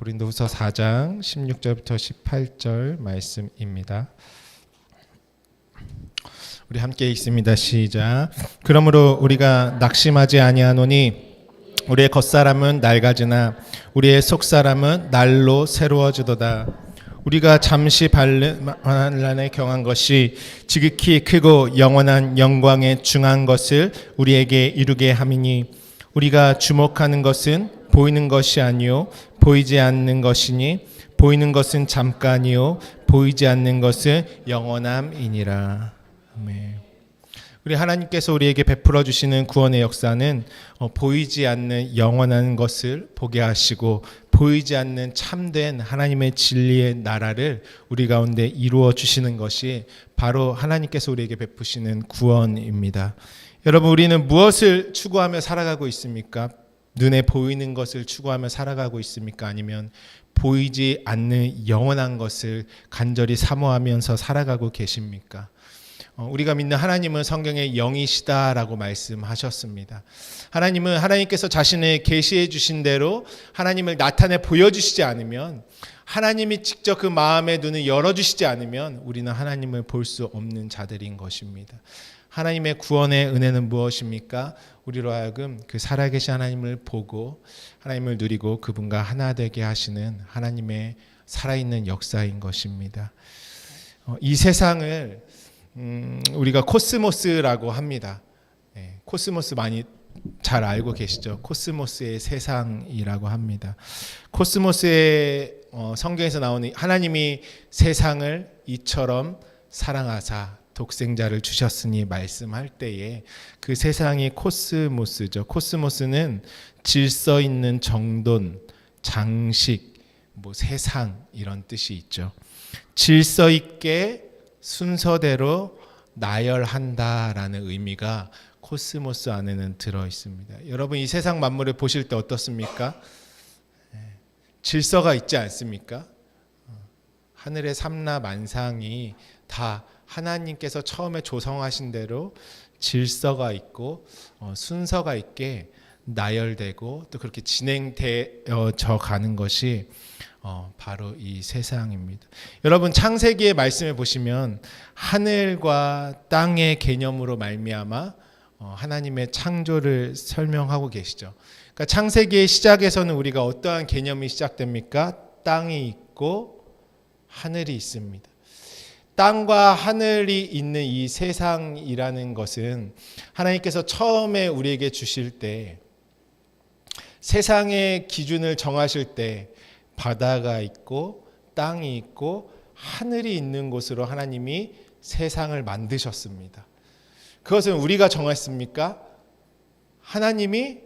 고린도후서 4장 16절부터 18절 말씀입니다. 우리 함께 읽습니다. 시작. 그러므로 우리가 낙심하지 아니하노니 우리의 겉사람은 낡아지나 우리의 속사람은 날로 새로워지도다. 우리가 잠시 환난에 경한 것이 지극히 크고 영원한 영광에 중한 것을 우리에게 이루게 함이니 우리가 주목하는 것은 보이는 것이 아니요 보이지 않는 것이니 보이는 것은 잠깐이요 보이지 않는 것은 영원함이니라. 아멘. 우리 하나님께서 우리에게 베풀어 주시는 구원의 역사는 보이지 않는 영원한 것을 보게 하시고 보이지 않는 참된 하나님의 진리의 나라를 우리 가운데 이루어 주시는 것이 바로 하나님께서 우리에게 베푸시는 구원입니다. 여러분, 우리는 무엇을 추구하며 살아가고 있습니까? 눈에 보이는 것을 추구하며 살아가고 있습니까? 아니면 보이지 않는 영원한 것을 간절히 사모하면서 살아가고 계십니까? 우리가 믿는 하나님은 성경에 영이시다라고 말씀하셨습니다. 하나님은 하나님께서 자신을 계시해 주신 대로 하나님을 나타내 보여주시지 않으면, 하나님이 직접 그 마음의 눈을 열어주시지 않으면 우리는 하나님을 볼 수 없는 자들인 것입니다. 하나님의 구원의 은혜는 무엇입니까? 우리로 하여금 그 살아계신 하나님을 보고 하나님을 누리고 그분과 하나 되게 하시는 하나님의 살아있는 역사인 것입니다. 이 세상을 우리가 코스모스라고 합니다. 코스모스 많이 잘 알고 계시죠? 코스모스의 세상이라고 합니다. 코스모스의 성경에서 나오는 하나님이 세상을 이처럼 사랑하사 독생자를 주셨으니 말씀할 때에 그 세상이 코스모스죠. 코스모스는 질서 있는 정돈, 장식, 세상 이런 뜻이 있죠. 질서 있게 순서대로 나열한다라는 의미가 코스모스 안에는 들어 있습니다. 여러분, 이 세상 만물을 보실 때 어떻습니까? 질서가 있지 않습니까? 하늘의 삼라 만상이 다 하나님께서 처음에 조성하신 대로 질서가 있고 순서가 있게 나열되고 또 그렇게 진행되어져 가는 것이 바로 이 세상입니다. 여러분, 창세기의 말씀을 보시면 하늘과 땅의 개념으로 말미암아 하나님의 창조를 설명하고 계시죠. 그러니까 창세기의 시작에서는 우리가 어떠한 개념이 시작됩니까? 땅이 있고 하늘이 있습니다. 땅과 하늘이 있는 이 세상이라는 것은 하나님께서 처음에 우리에게 주실 때, 세상의 기준을 정하실 때 바다가 있고 땅이 있고 하늘이 있는 곳으로 하나님이 세상을 만드셨습니다. 그것은 우리가 정했습니까? 하나님이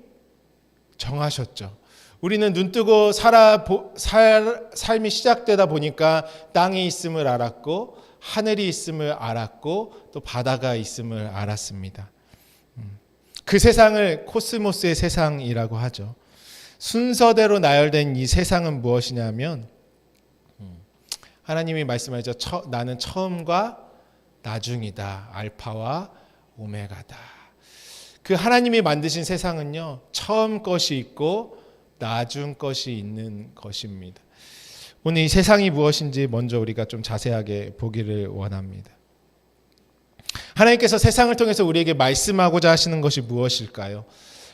정하셨죠. 우리는 눈뜨고 삶이 시작되다 보니까 땅이 있음을 알았고 하늘이 있음을 알았고 또 바다가 있음을 알았습니다. 그 세상을 코스모스의 세상이라고 하죠. 순서대로 나열된 이 세상은 무엇이냐면 하나님이 말씀하죠. 나는 처음과 나중이다. 알파와 오메가다. 그 하나님이 만드신 세상은요, 처음 것이 있고 나중 것이 있는 것입니다. 오늘 이 세상이 무엇인지 먼저 우리가 좀 자세하게 보기를 원합니다. 하나님께서 세상을 통해서 우리에게 말씀하고자 하시는 것이 무엇일까요?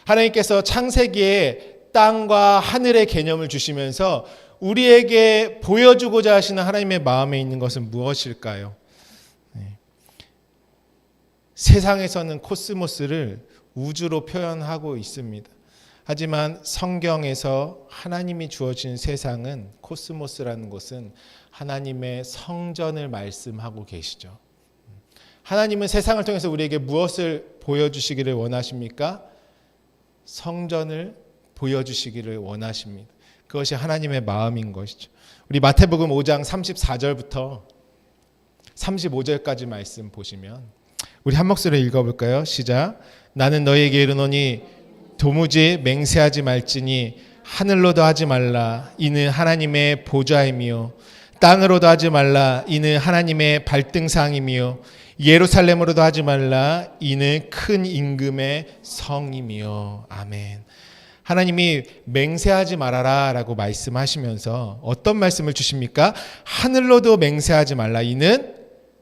하나님께서 창세기에 땅과 하늘의 개념을 주시면서 우리에게 보여주고자 하시는 하나님의 마음에 있는 것은 무엇일까요? 세상에서는 코스모스를 우주로 표현하고 있습니다. 하지만 성경에서 하나님이 주어진 세상은, 코스모스라는 것은 하나님의 성전을 말씀하고 계시죠. 하나님은 세상을 통해서 우리에게 무엇을 보여주시기를 원하십니까? 성전을 보여주시기를 원하십니다. 그것이 하나님의 마음인 것이죠. 우리 마태복음 5장 34절부터 35절까지 말씀 보시면 우리 한 목소리로 읽어볼까요? 시작. 나는 너희에게 이르노니 도무지 맹세하지 말지니 하늘로도 하지 말라. 이는 하나님의 보좌이며 땅으로도 하지 말라. 이는 하나님의 발등상이며 예루살렘으로도 하지 말라. 이는 큰 임금의 성이며. 아멘. 하나님이 맹세하지 말아라 라고 말씀하시면서 어떤 말씀을 주십니까? 하늘로도 맹세하지 말라. 이는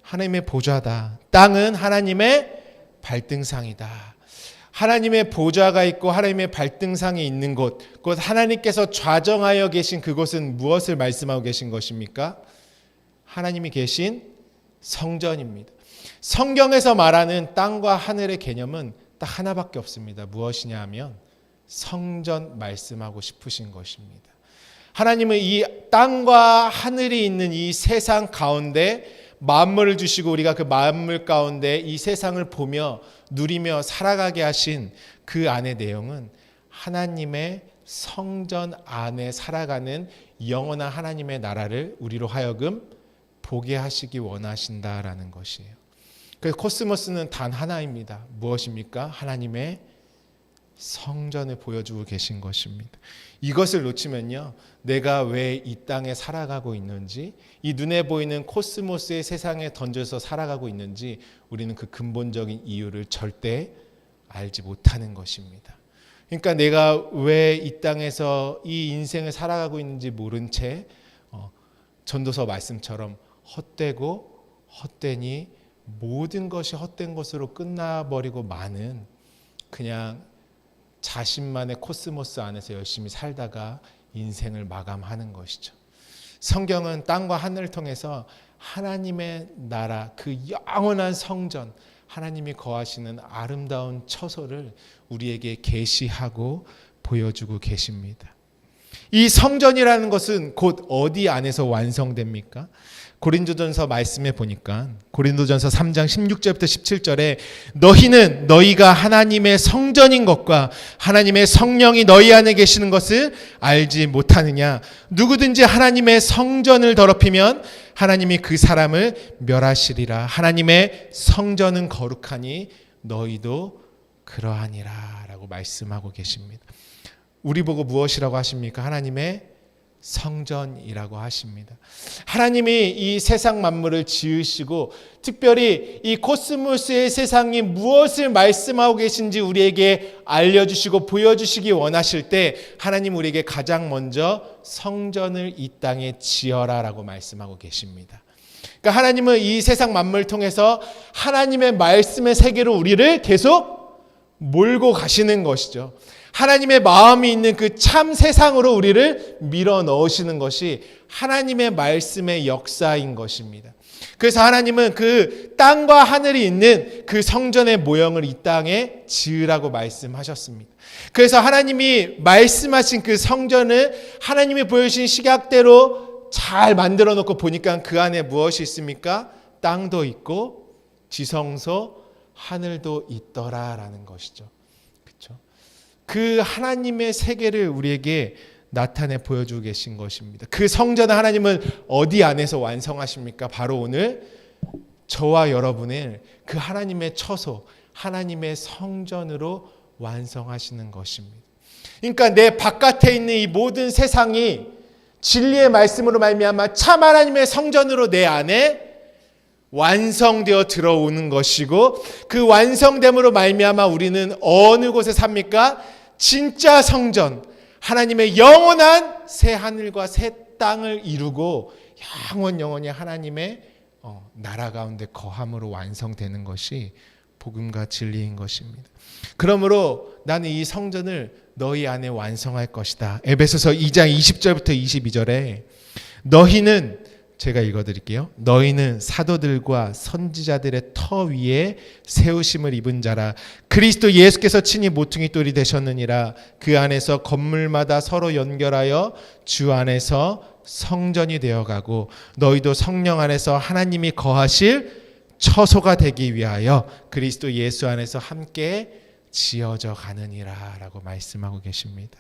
하나님의 보좌다. 땅은 하나님의 발등상이다. 하나님의 보좌가 있고 하나님의 발등상이 있는 곳, 곧 하나님께서 좌정하여 계신 그곳은 무엇을 말씀하고 계신 것입니까? 하나님이 계신 성전입니다. 성경에서 말하는 땅과 하늘의 개념은 딱 하나밖에 없습니다. 무엇이냐 하면 성전 말씀하고 싶으신 것입니다. 하나님은 이 땅과 하늘이 있는 이 세상 가운데 만물을 주시고 우리가 그 만물 가운데 이 세상을 보며 누리며 살아가게 하신 그 안의 내용은 하나님의 성전 안에 살아가는 영원한 하나님의 나라를 우리로 하여금 보게 하시기 원하신다라는 것이에요. 그래서 코스모스는 단 하나입니다. 무엇입니까? 하나님의 성전을 보여주고 계신 것입니다. 이것을 놓치면요, 내가 왜 이 땅에 살아가고 있는지, 이 눈에 보이는 코스모스의 세상에 던져서 살아가고 있는지 우리는 그 근본적인 이유를 절대 알지 못하는 것입니다. 그러니까 내가 왜 이 땅에서 이 인생을 살아가고 있는지 모른 채 전도서 말씀처럼 헛되고 헛되니 모든 것이 헛된 것으로 끝나버리고 마는, 그냥 자신만의 코스모스 안에서 열심히 살다가 인생을 마감하는 것이죠. 성경은 땅과 하늘을 통해서 하나님의 나라, 그 영원한 성전, 하나님이 거하시는 아름다운 처소를 우리에게 계시하고 보여주고 계십니다. 이 성전이라는 것은 곧 어디 안에서 완성됩니까? 고린도전서 말씀에 보니까 고린도전서 3장 16절부터 17절에 너희는 너희가 하나님의 성전인 것과 하나님의 성령이 너희 안에 계시는 것을 알지 못하느냐. 누구든지 하나님의 성전을 더럽히면 하나님이 그 사람을 멸하시리라. 하나님의 성전은 거룩하니 너희도 그러하니라 라고 말씀하고 계십니다. 우리 보고 무엇이라고 하십니까? 하나님의 성전이라고 하십니다. 하나님이 이 세상 만물을 지으시고 특별히 이 코스모스의 세상이 무엇을 말씀하고 계신지 우리에게 알려주시고 보여주시기 원하실 때 하나님 우리에게 가장 먼저 성전을 이 땅에 지어라 라고 말씀하고 계십니다. 그러니까 하나님은 이 세상 만물을 통해서 하나님의 말씀의 세계로 우리를 계속 몰고 가시는 것이죠. 하나님의 마음이 있는 그 참 세상으로 우리를 밀어 넣으시는 것이 하나님의 말씀의 역사인 것입니다. 그래서 하나님은 그 땅과 하늘이 있는 그 성전의 모형을 이 땅에 지으라고 말씀하셨습니다. 그래서 하나님이 말씀하신 그 성전을 하나님이 보여주신 시각대로 잘 만들어 놓고 보니까 그 안에 무엇이 있습니까? 땅도 있고 지성소, 하늘도 있더라라는 것이죠. 그 하나님의 세계를 우리에게 나타내 보여주고 계신 것입니다. 그 성전을 하나님은 어디 안에서 완성하십니까? 바로 오늘 저와 여러분을 그 하나님의 처소, 하나님의 성전으로 완성하시는 것입니다. 그러니까 내 바깥에 있는 이 모든 세상이 진리의 말씀으로 말미암아 참 하나님의 성전으로 내 안에 완성되어 들어오는 것이고, 그 완성됨으로 말미암아 우리는 어느 곳에 삽니까? 진짜 성전, 하나님의 영원한 새 하늘과 새 땅을 이루고 영원히 하나님의 나라 가운데 거함으로 완성되는 것이 복음과 진리인 것입니다. 그러므로 나는 이 성전을 너희 안에 완성할 것이다. 에베소서 2장 20절부터 22절에 너희는, 제가 읽어드릴게요. 너희는 사도들과 선지자들의 터 위에 세우심을 입은 자라. 그리스도 예수께서 친히 모퉁이 돌이 되셨느니라. 그 안에서 건물마다 서로 연결하여 주 안에서 성전이 되어가고 너희도 성령 안에서 하나님이 거하실 처소가 되기 위하여 그리스도 예수 안에서 함께 지어져 가느니라 라고 말씀하고 계십니다.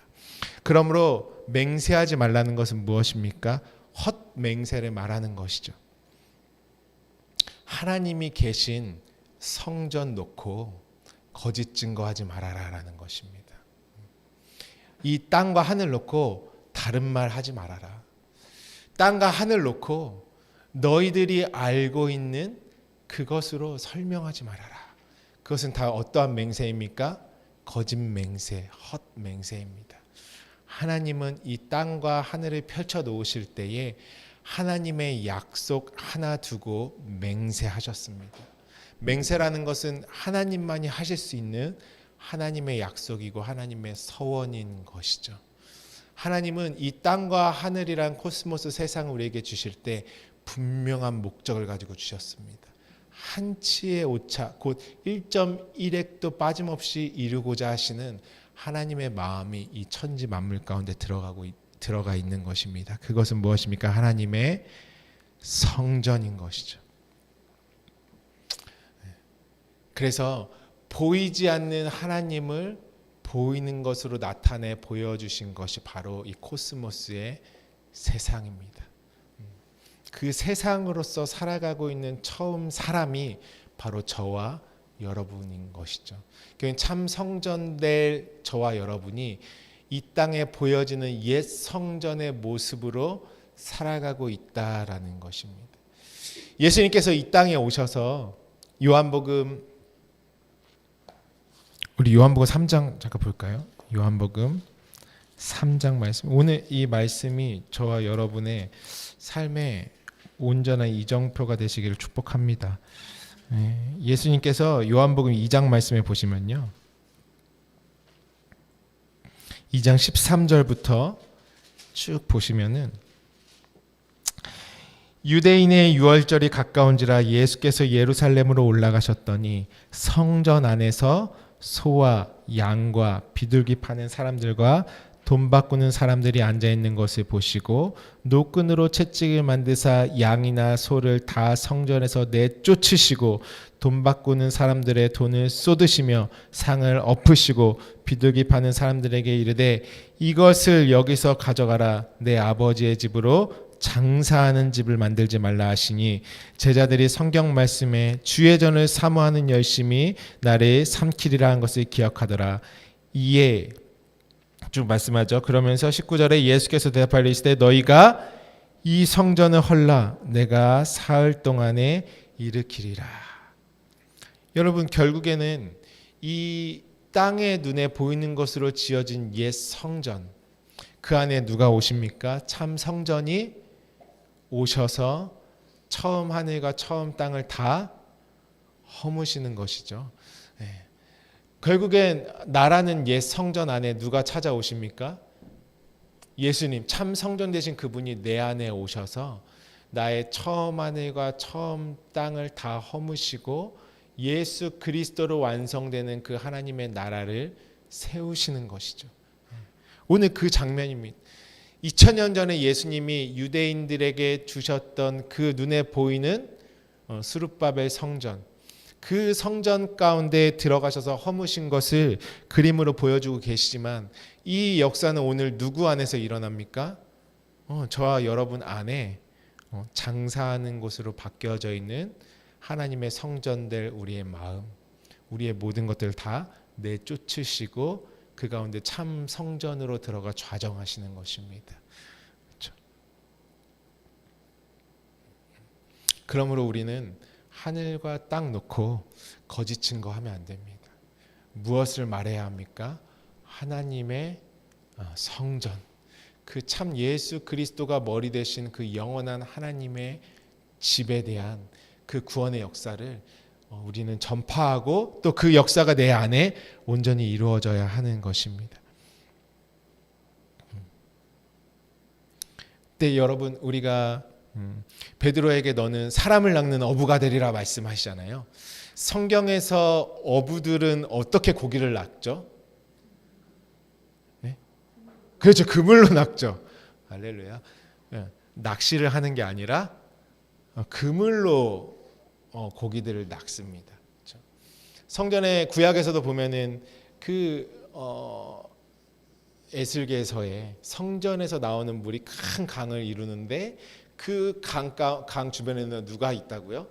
그러므로 맹세하지 말라는 것은 무엇입니까? 헛맹세를 말하는 것이죠. 하나님이 계신 성전 놓고 거짓 증거하지 말아라라는 것입니다. 이 땅과 하늘 놓고 다른 말 하지 말아라. 땅과 하늘 놓고 너희들이 알고 있는 그것으로 설명하지 말아라. 그것은 다 어떠한 맹세입니까? 거짓 맹세, 헛 맹세입니다. 하나님은 이 땅과 하늘을 펼쳐 놓으실 때에 하나님의 약속 하나 두고 맹세하셨습니다. 맹세라는 것은 하나님만이 하실 수 있는 하나님의 약속이고 하나님의 서원인 것이죠. 하나님은 이 땅과 하늘이란 코스모스 세상을 우리에게 주실 때 분명한 목적을 가지고 주셨습니다. 한치의 오차, 곧 1.1핵도 빠짐없이 이루고자 하시는 하나님의 마음이 이 천지 만물 가운데 들어가 있는 것입니다. 그것은 무엇입니까? 하나님의 성전인 것이죠. 그래서 보이지 않는 하나님을 보이는 것으로 나타내 보여주신 것이 바로 이 코스모스의 세상입니다. 그 세상으로서 살아가고 있는 처음 사람이 바로 저와 여러분인 것이죠. 참 성전될 저와 여러분이 이 땅에 보여지는 옛 성전의 모습으로 살아가고 있다라는 것입니다. 예수님께서 이 땅에 오셔서 우리 요한복음 3장 잠깐 볼까요? 요한복음 3장 말씀. 오늘 이 말씀이 저와 여러분의 삶의 온전한 이정표가 되시기를 축복합니다. 예수님께서 요한복음 2장 말씀에 보시면요. 2장 13절부터 쭉 보시면은 유대인의 유월절이 가까운지라 예수께서 예루살렘으로 올라가셨더니 성전 안에서 소와 양과 비둘기 파는 사람들과 돈 바꾸는 사람들이 앉아있는 것을 보시고 노끈으로 채찍을 만드사 양이나 소를 다 성전에서 내쫓으시고 돈 바꾸는 사람들의 돈을 쏟으시며 상을 엎으시고 비둘기 파는 사람들에게 이르되 이것을 여기서 가져가라. 내 아버지의 집으로 장사하는 집을 만들지 말라 하시니 제자들이 성경 말씀에 주의 전을 사모하는 열심이 나를 삼키리라 한 것을 기억하더라. 이에 쭉 말씀하죠. 그러면서 19절에 예수께서 대답하여 이르시되 너희가 이 성전을 헐라 내가 사흘 동안에 일으키리라. 여러분, 결국에는 이 땅의 눈에 보이는 것으로 지어진 옛 성전, 그 안에 누가 오십니까? 참 성전이 오셔서 처음 하늘과 처음 땅을 다 허무시는 것이죠. 결국엔 나라는 옛 성전 안에 누가 찾아오십니까? 예수님, 참 성전 되신 그분이 내 안에 오셔서 나의 처음 하늘과 처음 땅을 다 허무시고 예수 그리스도로 완성되는 그 하나님의 나라를 세우시는 것이죠. 오늘 그 장면입니다. 2000년 전에 예수님이 유대인들에게 주셨던 그 눈에 보이는 스룹바벨 성전, 그 성전 가운데 들어가셔서 허무신 것을 그림으로 보여주고 계시지만 이 역사는 오늘 누구 안에서 일어납니까? 저와 여러분 안에 장사하는 곳으로 바뀌어져 있는 하나님의 성전될 우리의 마음, 우리의 모든 것들을 다 내쫓으시고 그 가운데 참 성전으로 들어가 좌정하시는 것입니다. 그렇죠? 그러므로 우리는 하늘과 땅 놓고 거짓 증거하면 안 됩니다. 무엇을 말해야 합니까? 하나님의 성전, 그 참 예수 그리스도가 머리 되신 그 영원한 하나님의 집에 대한 그 구원의 역사를 우리는 전파하고 또 그 역사가 내 안에 온전히 이루어져야 하는 것입니다. 네, 여러분, 우리가 베드로에게 너는 사람을 낚는 어부가 되리라 말씀하시잖아요. 성경에서 어부들은 어떻게 고기를 낚죠? 네? 그렇죠. 그물로 낚죠. 할렐루야. 낚시를 하는 게 아니라 그물로 고기들을 낚습니다. 그렇죠? 성전의 구약에서도 보면은 에스겔서에 성전에서 나오는 물이 큰 강을 이루는데 그 강 주변에는 누가 있다고요?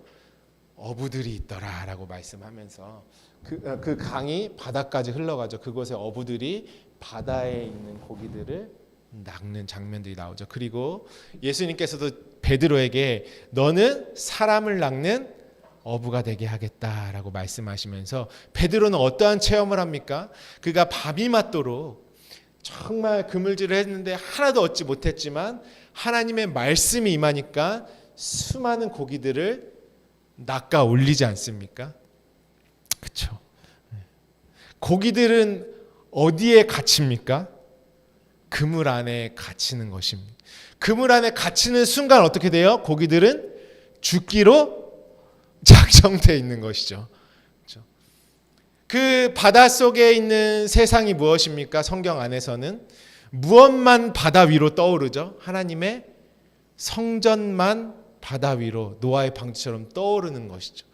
어부들이 있더라라고 말씀하면서 그 강이 바다까지 흘러가죠. 그곳에 어부들이 바다에 있는 고기들을 낚는 장면들이 나오죠. 그리고 예수님께서도 베드로에게 너는 사람을 낚는 어부가 되게 하겠다라고 말씀하시면서 베드로는 어떠한 체험을 합니까? 그가 밤이 맞도록 정말 그물질을 했는데 하나도 얻지 못했지만 하나님의 말씀이 임하니까 수많은 고기들을 낚아 올리지 않습니까? 그렇죠. 고기들은 어디에 갇힙니까? 그물 안에 갇히는 것입니다. 그물 안에 갇히는 순간 어떻게 돼요? 고기들은 죽기로 작정되어 있는 것이죠. 그렇죠? 그 바닷속에 있는 세상이 무엇입니까? 성경 안에서는 무엇만 바다 위로 떠오르죠? 하나님의 성전만 바다 위로 노아의 방주처럼 떠오르는 것이죠.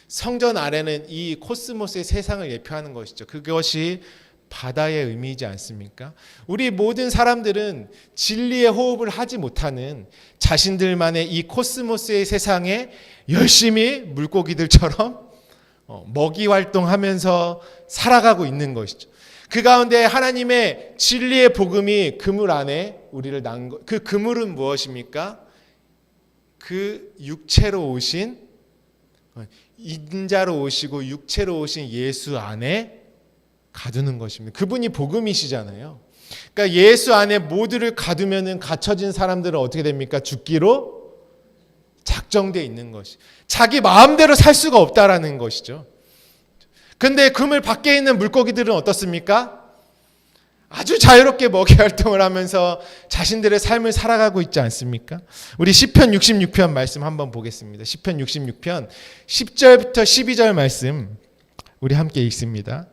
성전 아래는 이 코스모스의 세상을 예표하는 것이죠. 그것이 바다의 의미이지 않습니까? 우리 모든 사람들은 진리의 호흡을 하지 못하는 자신들만의 이 코스모스의 세상에 열심히 물고기들처럼 먹이 활동하면서 살아가고 있는 것이죠. 그 가운데 하나님의 진리의 복음이 그물 안에 우리를 낳은 것. 그 그물은 무엇입니까? 그 육체로 오신 인자로 오시고 육체로 오신 예수 안에 가두는 것입니다. 그분이 복음이시잖아요. 그러니까 예수 안에 모두를 가두면은 갇혀진 사람들은 어떻게 됩니까? 죽기로 작정되어 있는 것이. 자기 마음대로 살 수가 없다라는 것이죠. 근데 그물 밖에 있는 물고기들은 어떻습니까? 아주 자유롭게 먹이 활동을 하면서 자신들의 삶을 살아가고 있지 않습니까? 우리 시편 66편 말씀 한번 보겠습니다. 시편 66편 10절부터 12절 말씀 우리 함께 읽습니다.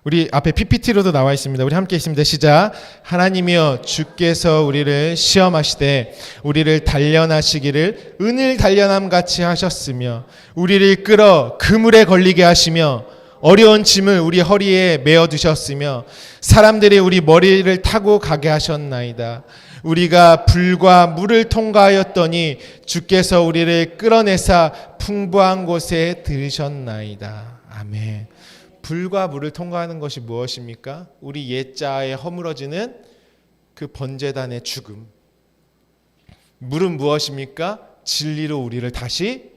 우리 앞에 PPT로도 나와 있습니다. 우리 함께 있습니다. 시작. 하나님이여 주께서 우리를 시험하시되 우리를 단련하시기를 은을 단련함 같이 하셨으며 우리를 끌어 그물에 걸리게 하시며 어려운 짐을 우리 허리에 메어 두셨으며 사람들이 우리 머리를 타고 가게 하셨나이다. 우리가 불과 물을 통과하였더니 주께서 우리를 끌어내사 풍부한 곳에 들으셨나이다. 아멘. 불과 물을 통과하는 것이 무엇입니까? 우리 옛자에 허물어지는 그 번제단의 죽음. 물은 무엇입니까? 진리로 우리를 다시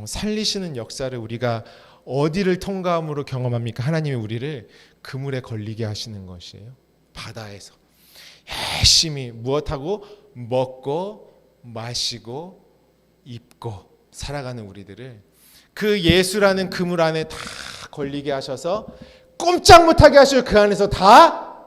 살리시는 역사를 우리가 어디를 통과함으로 경험합니까? 하나님이 우리를 그물에 걸리게 하시는 것이에요. 바다에서 열심히 무엇하고 먹고 마시고 입고 살아가는 우리들을 그 예수라는 그물 안에 다 걸리게 하셔서 꼼짝 못하게 하시고 그 안에서 다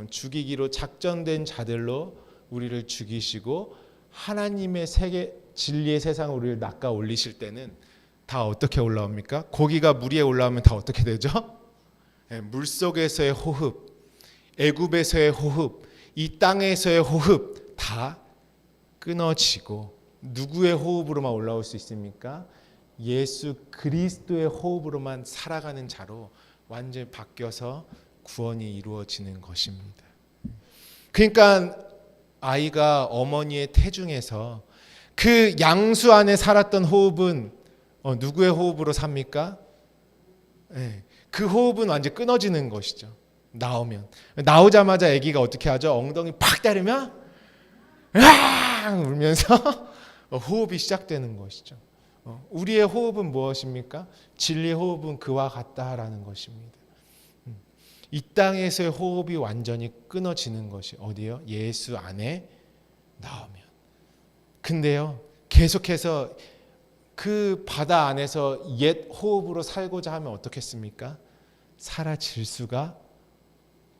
죽이기로 작정된 자들로 우리를 죽이시고 하나님의 세계 진리의 세상을 우리를 낚아 올리실 때는 다 어떻게 올라옵니까? 고기가 물 위에 올라오면 다 어떻게 되죠? 물속에서의 호흡, 애굽에서의 호흡, 이 땅에서의 호흡 다 끊어지고 누구의 호흡으로만 올라올 수 있습니까? 예수 그리스도의 호흡으로만 살아가는 자로 완전히 바뀌어서 구원이 이루어지는 것입니다. 그러니까 아이가 어머니의 태중에서 그 양수 안에 살았던 호흡은 누구의 호흡으로 삽니까? 그 호흡은 완전히 끊어지는 것이죠. 나오자마자 아기가 어떻게 하죠? 엉덩이 팍 때리면 으앙 울면서 호흡이 시작되는 것이죠. 우리의 호흡은 무엇입니까? 진리의 호흡은 그와 같다라는 것입니다. 이 땅에서의 호흡이 완전히 끊어지는 것이 어디요? 예수 안에 나오면. 근데요, 계속해서 그 바다 안에서 옛 호흡으로 살고자 하면 어떻겠습니까? 사라질 수가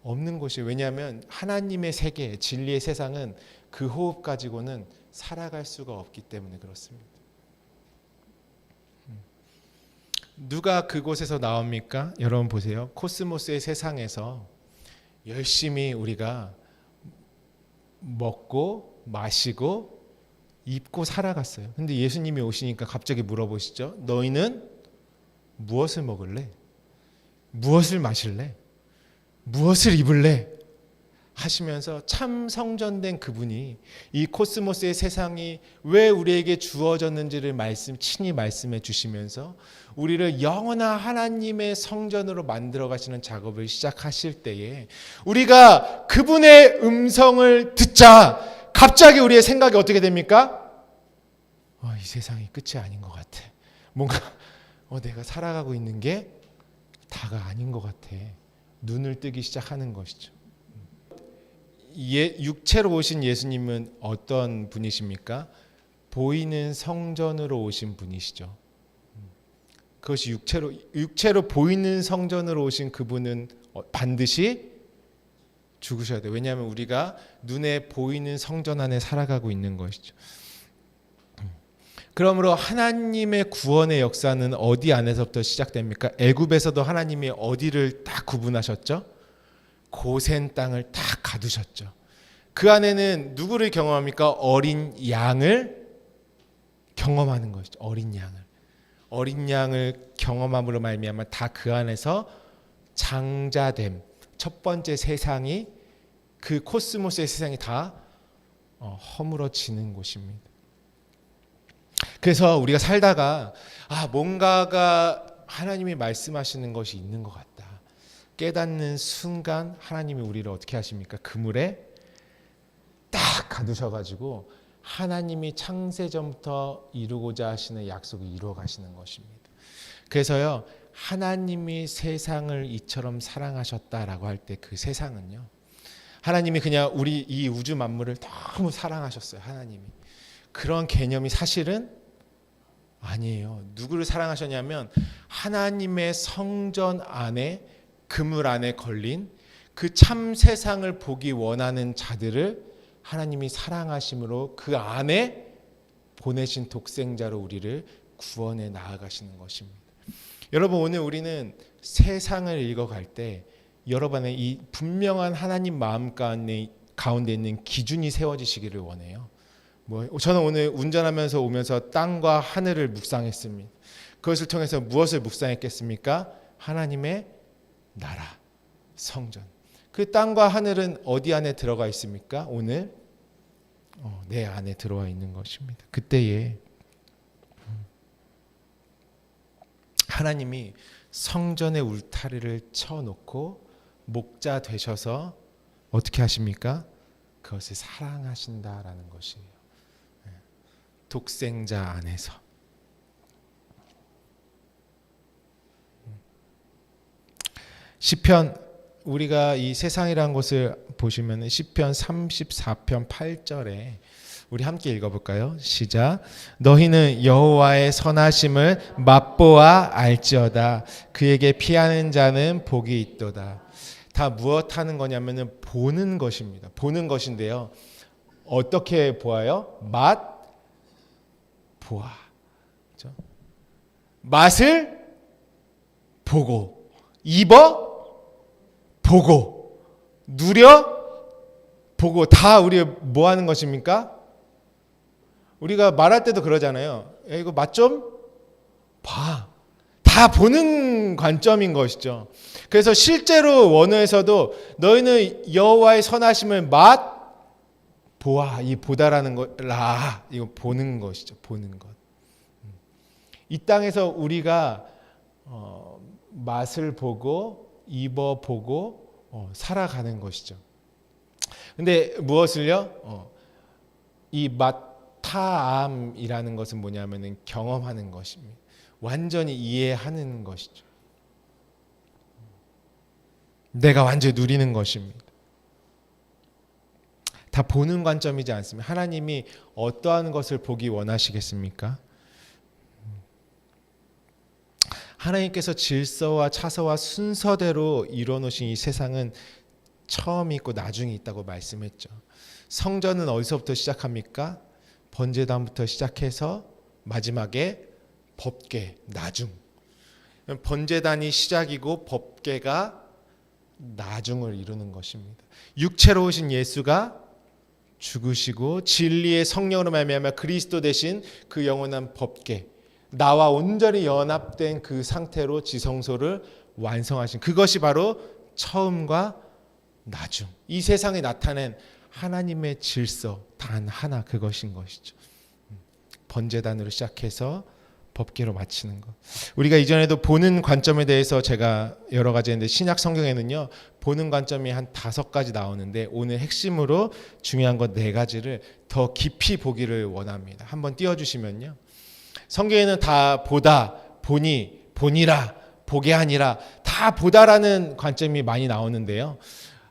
없는 것이에요. 왜냐하면 하나님의 세계, 진리의 세상은 그 호흡 가지고는 살아갈 수가 없기 때문에 그렇습니다. 누가 그곳에서 나옵니까? 여러분 보세요. 코스모스의 세상에서 열심히 우리가 먹고 마시고 입고 살아갔어요. 근데 예수님이 오시니까 갑자기 물어보시죠. 너희는 무엇을 먹을래? 무엇을 마실래? 무엇을 입을래? 하시면서 참 성전된 그분이 이 코스모스의 세상이 왜 우리에게 주어졌는지를 친히 말씀해 주시면서 우리를 영원한 하나님의 성전으로 만들어 가시는 작업을 시작하실 때에 우리가 그분의 음성을 듣자 갑자기 우리의 생각이 어떻게 됩니까? 이 세상이 끝이 아닌 것 같아. 뭔가 내가 살아가고 있는 게 다가 아닌 것 같아. 눈을 뜨기 시작하는 것이죠. 육체로 오신 예수님은 어떤 분이십니까? 보이는 성전으로 오신 분이시죠. 그것이 육체로 보이는 성전으로 오신 그분은 반드시 죽으셔야 돼요. 왜냐하면 우리가 눈에 보이는 성전 안에 살아가고 있는 것이죠. 그러므로 하나님의 구원의 역사는 어디 안에서부터 시작됩니까? 애굽에서도 하나님이 어디를 딱 구분하셨죠? 고센 땅을 딱 가두셨죠. 그 안에는 누구를 경험합니까? 어린 양을 경험하는 것이죠. 어린 양을 경험함으로 말미암아 다 그 안에서 장자됨, 첫 번째 세상이, 그 코스모스의 세상이 다 허물어지는 곳입니다. 그래서 우리가 살다가 뭔가가 하나님이 말씀하시는 것이 있는 것 같다 깨닫는 순간 하나님이 우리를 어떻게 하십니까? 그물에 딱 가두셔가지고 하나님이 창세전부터 이루고자 하시는 약속을 이루어 가시는 것입니다. 그래서요, 하나님이 세상을 이처럼 사랑하셨다라고 할 때 그 세상은요, 하나님이 그냥 우리 이 우주 만물을 너무 사랑하셨어요. 하나님이 그런 개념이 사실은 아니에요. 누구를 사랑하셨냐면 하나님의 성전 안에, 그물 안에 걸린 그 참 세상을 보기 원하는 자들을 하나님이 사랑하심으로 그 안에 보내신 독생자로 우리를 구원해 나아가시는 것입니다. 여러분, 오늘 우리는 세상을 읽어갈 때 여러분의 이 분명한 하나님 마음 가운데 있는 기준이 세워지시기를 원해요. 저는 오늘 운전하면서 오면서 땅과 하늘을 묵상했습니다. 그것을 통해서 무엇을 묵상했겠습니까? 하나님의 나라, 성전. 그 땅과 하늘은 어디 안에 들어가 있습니까? 오늘 내 안에 들어와 있는 것입니다. 그때에 하나님이 성전의 울타리를 쳐놓고 목자 되셔서 어떻게 하십니까? 그것을 사랑하신다라는 것이에요. 독생자 안에서. 시편, 우리가 이 세상이라는 것을 보시면 시편 34편 8절에 우리 함께 읽어볼까요? 시작. 너희는 여호와의 선하심을 맛보아 알지어다. 그에게 피하는 자는 복이 있도다. 다 무엇 하는 거냐면은 보는 것입니다. 보는 것인데요. 어떻게 보아요? 맛 보아. 그렇죠? 맛을 보고, 입어 보고, 누려 보고. 다 우리 뭐 하는 것입니까? 우리가 말할 때도 그러잖아요. 야, 이거 맛 좀 봐. 다 보는 관점인 것이죠. 그래서 실제로 원어에서도 너희는 여호와의 선하심을 맛 보아, 이 보다라는 거라, 이거 보는 것이죠. 보는 것. 이 땅에서 우리가 맛을 보고 입어 보고 살아가는 것이죠. 근데 무엇을요? 이 마타암이라는 것은 뭐냐면은 경험하는 것입니다. 완전히 이해하는 것이죠. 내가 완전히 누리는 것입니다. 다 보는 관점이지 않습니다. 하나님이 어떠한 것을 보기 원하시겠습니까? 하나님께서 질서와 차서와 순서대로 이루어놓으신 이 세상은 처음이 있고 나중이 있다고 말씀했죠. 성전은 어디서부터 시작합니까? 번제단부터 시작해서 마지막에 법궤, 나중. 번제단이 시작이고 법궤가 나중을 이루는 것입니다. 육체로 오신 예수가 죽으시고 진리의 성령으로 말미암아 그리스도 되신 그 영원한 법궤, 나와 온전히 연합된 그 상태로 지성소를 완성하신 그것이 바로 처음과 나중. 이 세상에 나타낸 하나님의 질서 단 하나, 그것인 것이죠. 번제단으로 시작해서 법궤로 마치는 것. 우리가 이전에도 보는 관점에 대해서 제가 여러 가지 했는데 신약 성경에는요, 보는 관점이 한 5가지 나오는데 오늘 핵심으로 중요한 것 4가지를 더 깊이 보기를 원합니다. 한번 띄워주시면요. 성경에는 다 보다, 보니, 보니라, 보게 아니라 다 보다라는 관점이 많이 나오는데요.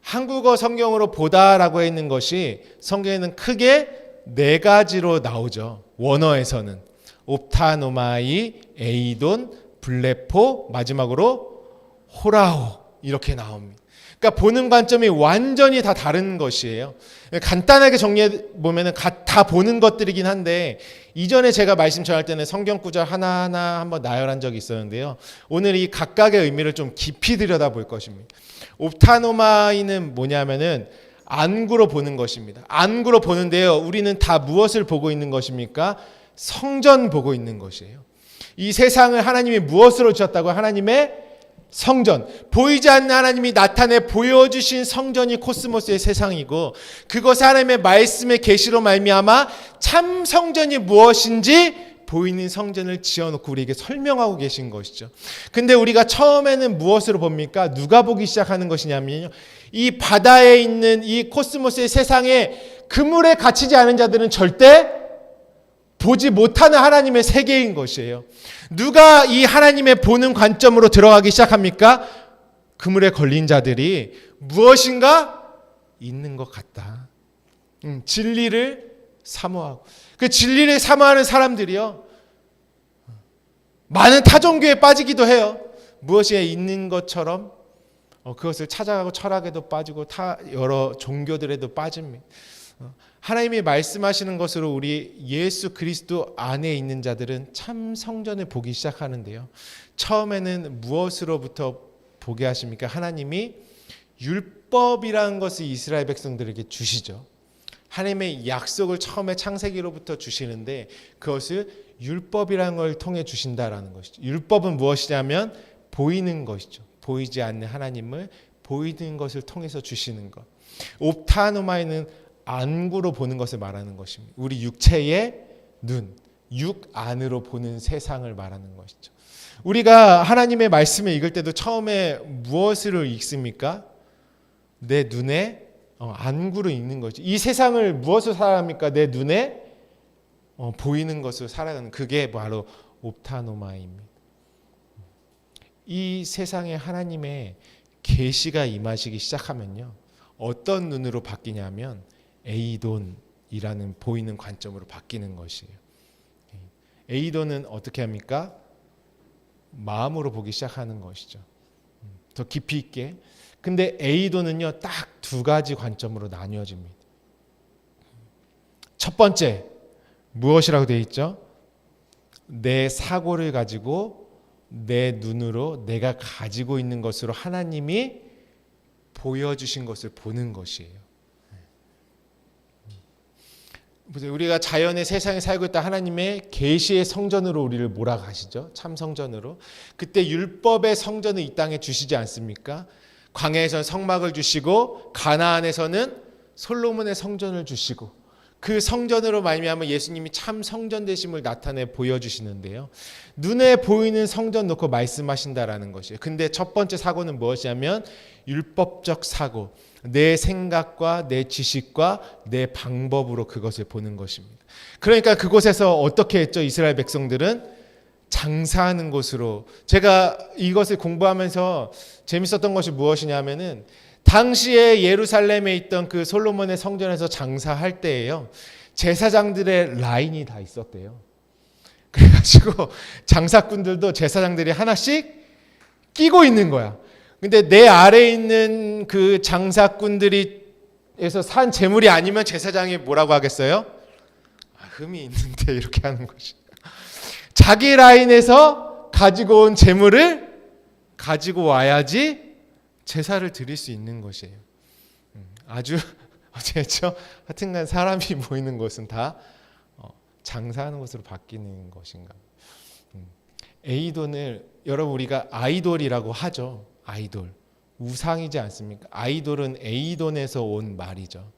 한국어 성경으로 보다라고 있는 것이 성경에는 크게 네 가지로 나오죠. 원어에서는 옵타노마이, 에이돈, 블레포, 마지막으로 호라오 이렇게 나옵니다. 그러니까 보는 관점이 완전히 다 다른 것이에요. 간단하게 정리해 보면은 다 보는 것들이긴 한데 이전에 제가 말씀 전할 때는 성경 구절 하나하나 한번 나열한 적이 있었는데요. 오늘 이 각각의 의미를 좀 깊이 들여다볼 것입니다. 옵타노마이는 뭐냐면은 안구로 보는 것입니다. 안구로 보는데요. 우리는 다 무엇을 보고 있는 것입니까? 성전 보고 있는 것이에요. 이 세상을 하나님이 무엇으로 주셨다고? 하나님의 성전, 보이지 않는 하나님이 나타내 보여주신 성전이 코스모스의 세상이고 그것을 하나님의 말씀의 계시로 말미암아 참 성전이 무엇인지 보이는 성전을 지어놓고 우리에게 설명하고 계신 것이죠. 근데 우리가 처음에는 무엇으로 봅니까? 누가 보기 시작하는 것이냐면요, 이 바다에 있는 이 코스모스의 세상에 그물에 갇히지 않은 자들은 절대 보지 못하는 하나님의 세계인 것이에요. 누가 이 하나님의 보는 관점으로 들어가기 시작합니까? 그물에 걸린 자들이 무엇인가 있는 것 같다. 진리를 사모하고 그 진리를 사모하는 사람들이요, 많은 타종교에 빠지기도 해요. 무엇이 있는 것처럼 그것을 찾아가고 철학에도 빠지고 여러 종교들에도 빠집니다. 하나님이 말씀하시는 것으로 우리 예수 그리스도 안에 있는 자들은 참 성전을 보기 시작하는데요. 처음에는 무엇으로부터 보게 하십니까? 하나님이 율법이라는 것을 이스라엘 백성들에게 주시죠. 하나님의 약속을 처음에 창세기로부터 주시는데 그것을 율법이라는 걸 통해 주신다라는 것이죠. 율법은 무엇이냐면 보이는 것이죠. 보이지 않는 하나님을 보이는 것을 통해서 주시는 것. 옵타노마이는 안구로 보는 것을 말하는 것입니다. 우리 육체의 눈, 육 안으로 보는 세상을 말하는 것이죠. 우리가 하나님의 말씀을 읽을 때도 처음에 무엇을 읽습니까? 내 눈에 안구로 읽는 거죠. 이 세상을 무엇으로 살아갑니까? 내 눈에 보이는 것으로 살아가는, 그게 바로 옵타노마입니다. 이 세상에 하나님의 계시가 임하시기 시작하면요, 어떤 눈으로 바뀌냐면 에이돈이라는 보이는 관점으로 바뀌는 것이에요. 에이돈은 어떻게 합니까? 마음으로 보기 시작하는 것이죠. 더 깊이 있게. 근데 에이돈은요, 딱 두 가지 관점으로 나뉘어집니다. 첫 번째, 무엇이라고 되어 있죠? 내 사고를 가지고 내 눈으로 내가 가지고 있는 것으로 하나님이 보여주신 것을 보는 것이에요. 우리가 자연의 세상에 살고 있다 하나님의 계시의 성전으로 우리를 몰아가시죠. 참 성전으로. 그때 율법의 성전을 이 땅에 주시지 않습니까? 광야에서는 성막을 주시고 가나안에서는 솔로몬의 성전을 주시고 그 성전으로 말미암아 예수님이 참 성전 되심을 나타내 보여주시는데요. 눈에 보이는 성전 놓고 말씀하신다라는 것이에요. 근데 첫 번째 사고는 무엇이냐면 율법적 사고, 내 생각과 내 지식과 내 방법으로 그것을 보는 것입니다. 그러니까 그곳에서 어떻게 했죠? 이스라엘 백성들은 장사하는 곳으로. 제가 이것을 공부하면서 재밌었던 것이 무엇이냐면은 당시에 예루살렘에 있던 그 솔로몬의 성전에서 장사할 때에요, 제사장들의 라인이 다 있었대요. 그래가지고 장사꾼들도 제사장들이 하나씩 끼고 있는 거야. 근데 내 아래에 있는 그 장사꾼들이 에서 산 재물이 아니면 제사장이 뭐라고 하겠어요? 흠이 있는데 이렇게 하는 것이. 자기 라인에서 가지고 온 재물을 가지고 와야지 제사를 드릴 수 있는 것이에요. 아주 어쨌죠? 하여튼간 사람이 모이는 곳은 다 장사하는 곳으로 바뀌는 것인가. 에이돈을 여러분 우리가 아이돌이라고 하죠. 아이돌. 우상이지 않습니까? 아이돌은 에이돈에서 온 말이죠.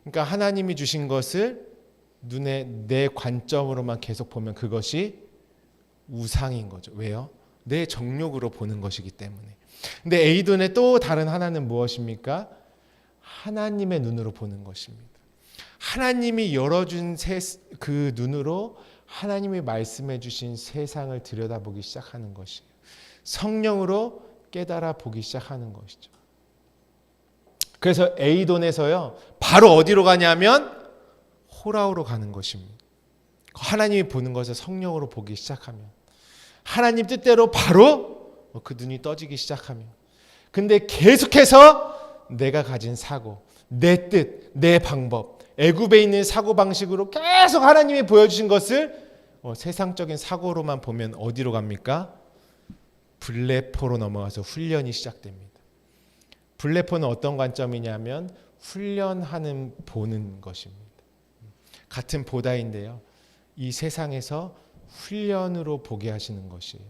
그러니까 하나님이 주신 것을 눈에 내 관점으로만 계속 보면 그것이 우상인 거죠. 왜요? 내 정욕으로 보는 것이기 때문에. 근데 에이돈의 또 다른 하나는 무엇입니까? 하나님의 눈으로 보는 것입니다. 하나님이 열어준 그 눈으로 하나님이 말씀해 주신 세상을 들여다보기 시작하는 것이에요. 성령으로 깨달아 보기 시작하는 것이죠. 그래서 에이돈에서요, 바로 어디로 가냐면 호라우로 가는 것입니다. 하나님이 보는 것을 성령으로 보기 시작하면, 하나님 뜻대로 바로 그 눈이 떠지기 시작하면, 근데 계속해서 내가 가진 사고, 내 뜻, 내 방법, 애굽에 있는 사고방식으로 계속 하나님이 보여주신 것을 세상적인 사고로만 보면 어디로 갑니까? 블레포로 넘어가서 훈련이 시작됩니다. 블레포는 어떤 관점이냐면 훈련하는 보는 것입니다. 같은 보다인데요, 이 세상에서 훈련으로 보게 하시는 것이에요.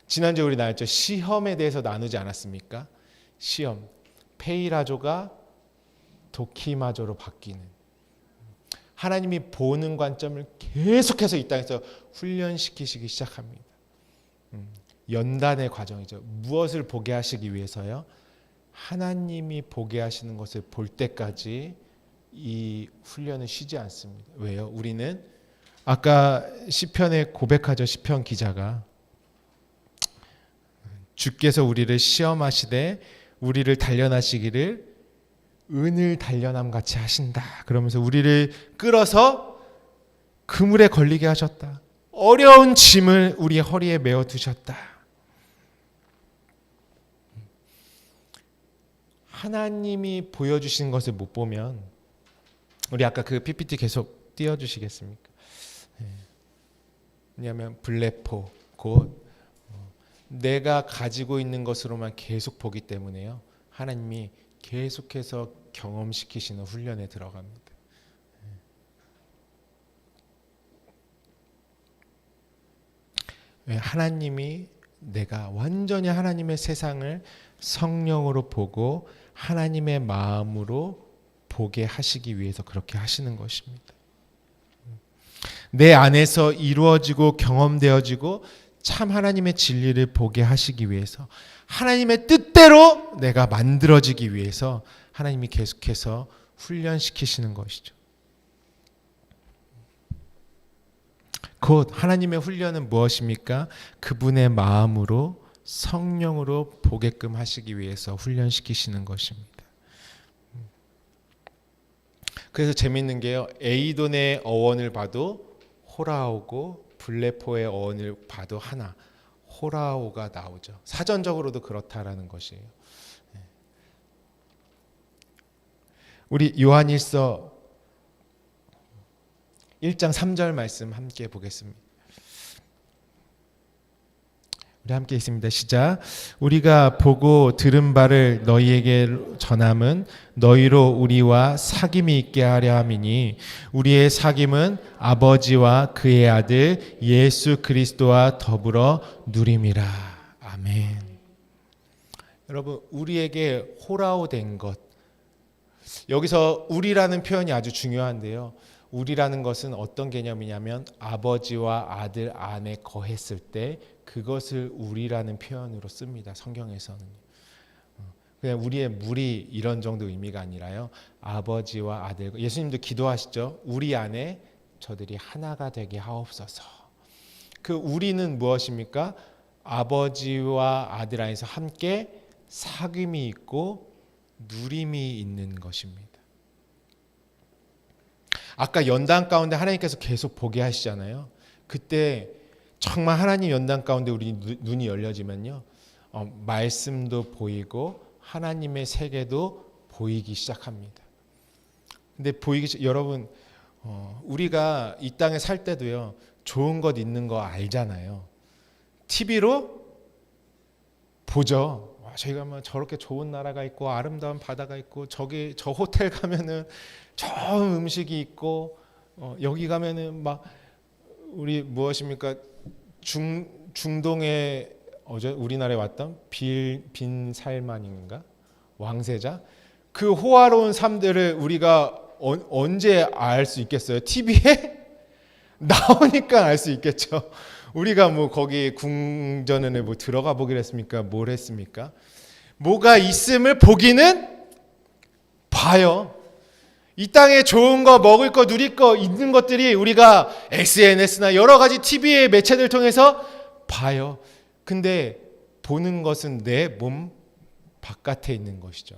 지난주에 우리 나눴죠. 시험에 대해서 나누지 않았습니까? 시험, 페이라조가 도키마조로 바뀌는, 하나님이 보는 관점을 계속해서 이 땅에서 훈련시키시기 시작합니다. 연단의 과정이죠. 무엇을 보게 하시기 위해서요? 하나님이 보게 하시는 것을 볼 때까지 이 훈련은 쉬지 않습니다. 왜요? 우리는 아까 시편에 고백하죠. 시편 기자가 주께서 우리를 시험하시되 우리를 단련하시기를 은을 단련함 같이 하신다. 그러면서 우리를 끌어서 그물에 걸리게 하셨다. 어려운 짐을 우리의 허리에 메어 두셨다. 하나님이 보여주신 것을 못 보면, 우리 아까 그 PPT 계속 띄워주시겠습니까? 왜냐하면 블레포, 곧 내가 가지고 있는 것으로만 계속 보기 때문에요, 하나님이 계속해서 경험시키시는 훈련에 들어갑니다. 왜? 하나님이 내가 완전히 하나님의 세상을 성령으로 보고 하나님의 마음으로 보게 하시기 위해서 그렇게 하시는 것입니다. 내 안에서 이루어지고 경험되어지고 참 하나님의 진리를 보게 하시기 위해서, 하나님의 뜻대로 내가 만들어지기 위해서 하나님이 계속해서 훈련시키시는 것이죠. 곧 하나님의 훈련은 무엇입니까? 그분의 마음으로 성령으로 보게끔 하시기 위해서 훈련시키시는 것입니다. 그래서 재밌는 게요, 에이돈의 어원을 봐도 호라오고 블레포의 어원을 봐도 하나, 호라오가 나오죠. 사전적으로도 그렇다라는 것이에요. 우리 요한일서 1장 3절 말씀 함께 보겠습니다. 우리 함께 있습니다. 시작. 우리가 보고 들은 바를 너희에게 전함은 너희로 우리와 사귐이 있게 하려 함이니 우리의 사귐은 아버지와 그의 아들 예수 그리스도와 더불어 누림이라. 아멘. 여러분, 우리에게 호라오된 것, 여기서 우리라는 표현이 아주 중요한데요, 우리라는 것은 어떤 개념이냐면 아버지와 아들 안에 거했을 때 그것을 우리라는 표현으로 씁니다. 성경에서는 그냥 우리의 무리 이런 정도 의미가 아니라요, 아버지와 아들, 예수님도 기도하시죠. 우리 안에 저들이 하나가 되게 하옵소서. 그 우리는 무엇입니까? 아버지와 아들 안에서 함께 사귐이 있고 누림이 있는 것입니다. 아까 연단 가운데 하나님께서 계속 보게 하시잖아요. 그때 정말 하나님 연단 가운데 우리 눈이 열려지면요, 말씀도 보이고 하나님의 세계도 보이기 시작합니다. 근데 여러분, 우리가 이 땅에 살 때도요, 좋은 것 있는 거 알잖아요. TV로 보죠. 저희가 뭐 저렇게 좋은 나라가 있고 아름다운 바다가 있고 저기 저 호텔 가면은 좋은 음식이 있고 여기 가면은 막 우리 무엇입니까? 중동에 어제 우리나라에 왔던 빈 살만인가? 왕세자? 그 호화로운 삶들을 우리가 언제 알 수 있겠어요? TV에 나오니까 알 수 있겠죠. 우리가 뭐 거기 궁전에 뭐 들어가 보기로 했습니까? 뭘 했습니까? 뭐가 있음을 보기는 봐요. 이 땅에 좋은 거, 먹을 거, 누릴 거 있는 것들이 우리가 SNS나 여러 가지 TV의 매체들 통해서 봐요. 근데 보는 것은 내 몸 바깥에 있는 것이죠.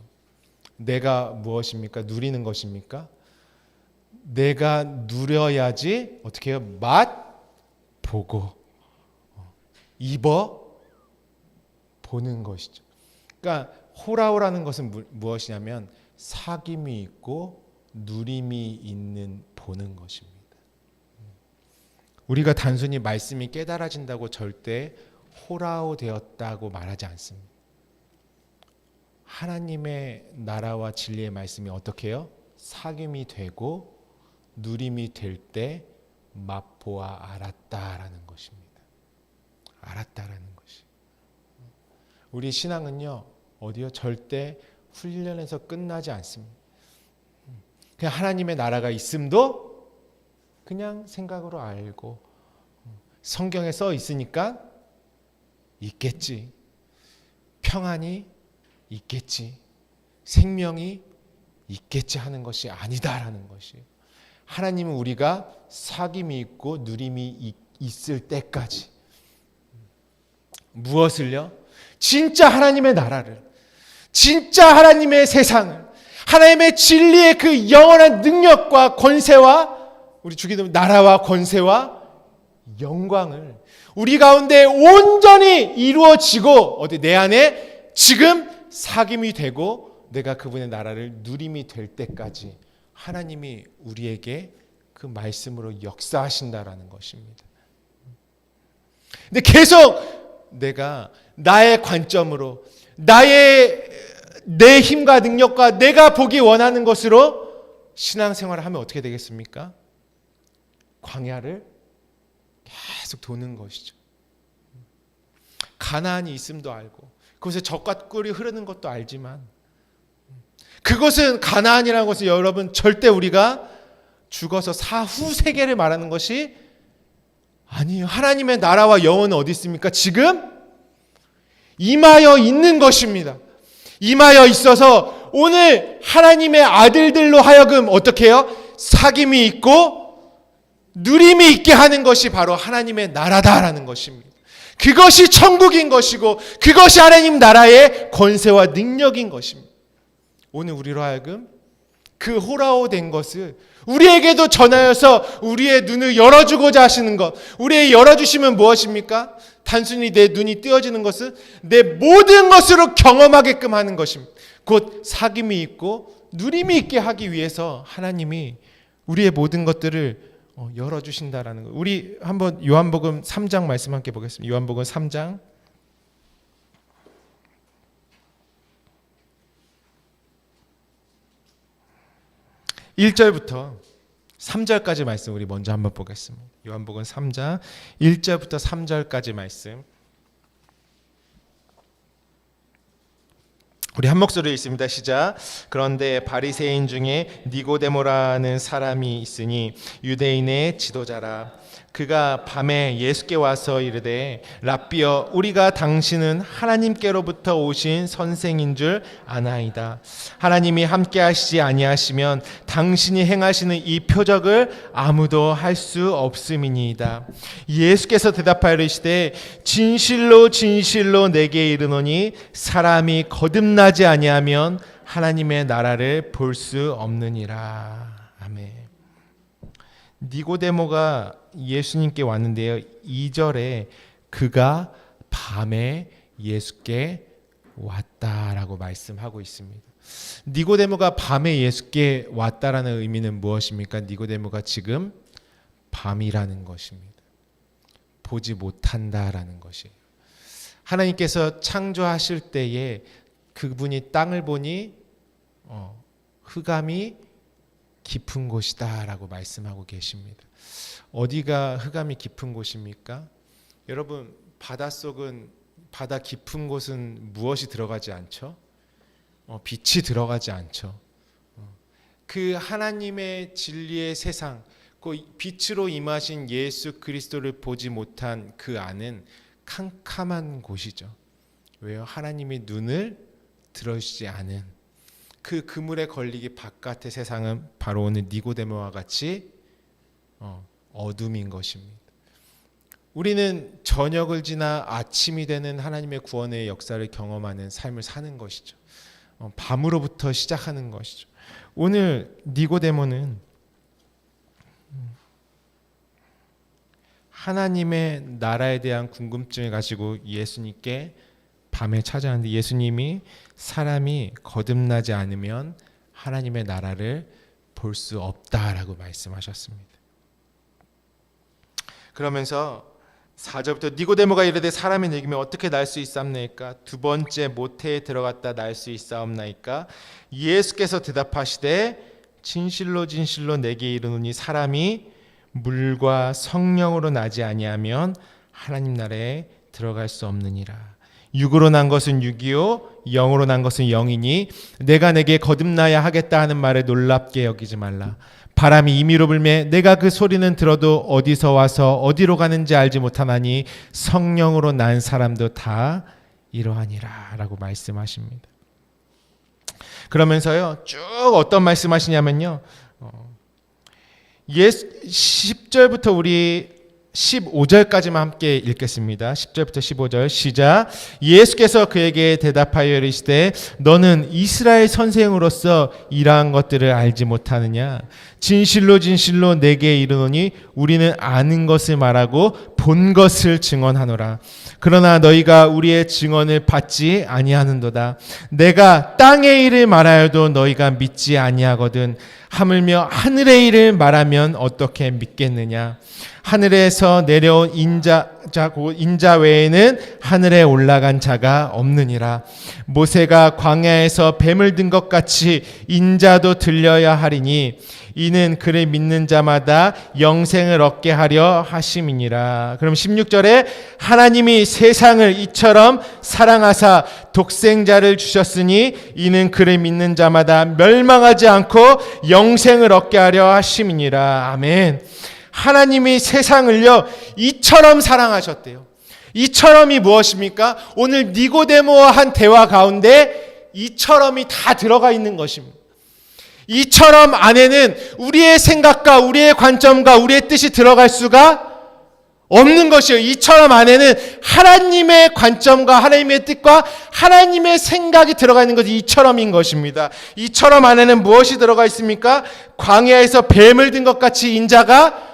내가 무엇입니까? 누리는 것입니까? 내가 누려야지 어떻게 해요? 맛 보고 입어 보는 것이죠. 그러니까 호라오라는 것은 무엇이냐면 사귐이 있고 누림이 있는 보는 것입니다. 우리가 단순히 말씀이 깨달아진다고 절대 호라오 되었다고 말하지 않습니다. 하나님의 나라와 진리의 말씀이 어떻게 해요? 사귐이 되고 누림이 될 때 맛보아 알았다라는 것입니다. 알았다라는 것이. 우리 신앙은요, 어디요? 절대 훈련에서 끝나지 않습니다. 그냥 하나님의 나라가 있음도 그냥 생각으로 알고, 성경에 써 있으니까 있겠지, 평안이 있겠지, 생명이 있겠지 하는 것이 아니다라는 것이. 하나님은 우리가 사귐이 있고 누림이 있을 때까지 무엇을요? 진짜 하나님의 나라를, 진짜 하나님의 세상을, 하나님의 진리의 그 영원한 능력과 권세와 우리 주기도 나라와 권세와 영광을 우리 가운데 온전히 이루어지고 어디 내 안에 지금 사귐이 되고 내가 그분의 나라를 누림이 될 때까지 하나님이 우리에게 그 말씀으로 역사하신다라는 것입니다. 근데 계속 내가 나의 관점으로 내 힘과 능력과 내가 보기 원하는 것으로 신앙생활을 하면 어떻게 되겠습니까? 광야를 계속 도는 것이죠. 가나안이 있음도 알고 그곳에 젖과 꿀이 흐르는 것도 알지만 그것은 가나안이라는 것은 여러분 절대 우리가 죽어서 사후 세계를 말하는 것이 아니에요. 하나님의 나라와 영혼은 어디 있습니까? 지금 임하여 있는 것입니다. 임하여 있어서 오늘 하나님의 아들들로 하여금 어떻게 해요? 사귐이 있고 누림이 있게 하는 것이 바로 하나님의 나라다라는 것입니다. 그것이 천국인 것이고 그것이 하나님 나라의 권세와 능력인 것입니다. 오늘 우리로 하여금 그 호라오 된 것을 우리에게도 전하여서 우리의 눈을 열어주고자 하시는 것. 우리의 열어주시면 무엇입니까? 단순히 내 눈이 뜨어지는 것은 내 모든 것으로 경험하게끔 하는 것입니다. 곧 사귐이 있고 누림이 있게 하기 위해서 하나님이 우리의 모든 것들을 열어주신다라는 거. 우리 한번 요한복음 3장 말씀 함께 보겠습니다. 요한복음 3장 1절부터 3절까지 말씀 우리 먼저 한번 보겠습니다. 요한복음 3장 1절부터 3절까지 말씀 우리 한 목소리로 읽습니다. 시작. 그런데 바리새인 중에 니고데모라는 사람이 있으니 유대인의 지도자라. 그가 밤에 예수께 와서 이르되 랍비여 우리가 당신은 하나님께로부터 오신 선생인 줄 아나이다. 하나님이 함께 하시지 아니하시면 당신이 행하시는 이 표적을 아무도 할 수 없음이니이다. 예수께서 대답하여 이르시되 진실로 진실로 내게 이르노니 사람이 거듭나지 아니하면 하나님의 나라를 볼 수 없느니라. 아멘. 니고데모가 예수님께 왔는데요. 2절에 그가 밤에 예수께 왔다라고 말씀하고 있습니다. 니고데모가 밤에 예수께 왔다라는 의미는 무엇입니까? 니고데모가 지금 밤이라는 것입니다. 보지 못한다라는 것이에요. 하나님께서 창조하실 때에 그분이 땅을 보니 흑암이 깊은 곳이다라고 말씀하고 계십니다. 어디가 흑암이 깊은 곳입니까? 여러분 바다 깊은 곳은 무엇이 들어가지 않죠? 빛이 들어가지 않죠. 그 하나님의 진리의 세상, 그 빛으로 임하신 예수 그리스도를 보지 못한 그 안은 캄캄한 곳이죠. 왜요? 하나님이 눈을 들어주지 않은 그 그물에 걸리기 바깥의 세상은 바로 오늘 니고데모와 같이 어둠인 것입니다. 우리는 저녁을 지나 아침이 되는 하나님의 구원의 역사를 경험하는 삶을 사는 것이죠. 밤으로부터 시작하는 것이죠. 오늘 니고데모는 하나님의 나라에 대한 궁금증을 가지고 예수님께 밤에 찾아왔는데 예수님이 사람이 거듭나지 않으면 하나님의 나라를 볼 수 없다라고 말씀하셨습니다. 그러면서 4절부터 니고데모가 이르되 사람이 늙으면 어떻게 날 수 있사옵나이까? 두 번째 모태에 들어갔다 날 수 있사옵나이까? 예수께서 대답하시되 진실로 진실로 내게 이르노니 사람이 물과 성령으로 나지 아니하면 하나님 나라에 들어갈 수 없느니라. 육으로 난 것은 육이요 영으로 난 것은 영이니 내가 내게 거듭나야 하겠다 하는 말을 놀랍게 여기지 말라. 바람이 임의로 불매 내가 그 소리는 들어도 어디서 와서 어디로 가는지 알지 못하나니 성령으로 난 사람도 다 이러하니라 라고 말씀하십니다. 그러면서요 쭉 어떤 말씀하시냐면요 10절부터 우리 15절까지만 함께 읽겠습니다. 10절부터 15절 시작. 예수께서 그에게 대답하여 이르시되 너는 이스라엘 선생으로서 이러한 것들을 알지 못하느냐? 진실로 진실로 내게 이르노니 우리는 아는 것을 말하고 본 것을 증언하노라. 그러나 너희가 우리의 증언을 받지 아니하는도다. 내가 땅의 일을 말하여도 너희가 믿지 아니하거든. 하물며 하늘의 일을 말하면 어떻게 믿겠느냐? 하늘에서 내려온 인자 외에는 하늘에 올라간 자가 없느니라. 모세가 광야에서 뱀을 든 것 같이 인자도 들려야 하리니 이는 그를 믿는 자마다 영생을 얻게 하려 하심이니라. 그럼 16절에 하나님이 세상을 이처럼 사랑하사 독생자를 주셨으니 이는 그를 믿는 자마다 멸망하지 않고 영생을 얻게 하려 하심이니라. 아멘. 하나님이 세상을요 이처럼 사랑하셨대요. 이처럼이 무엇입니까? 오늘 니고데모와 한 대화 가운데 이처럼이 다 들어가 있는 것입니다. 이처럼 안에는 우리의 생각과 우리의 관점과 우리의 뜻이 들어갈 수가 없는 것이에요. 이처럼 안에는 하나님의 관점과 하나님의 뜻과 하나님의 생각이 들어가 있는 것이 이처럼인 것입니다. 이처럼 안에는 무엇이 들어가 있습니까? 광야에서 뱀을 든 것 같이 인자가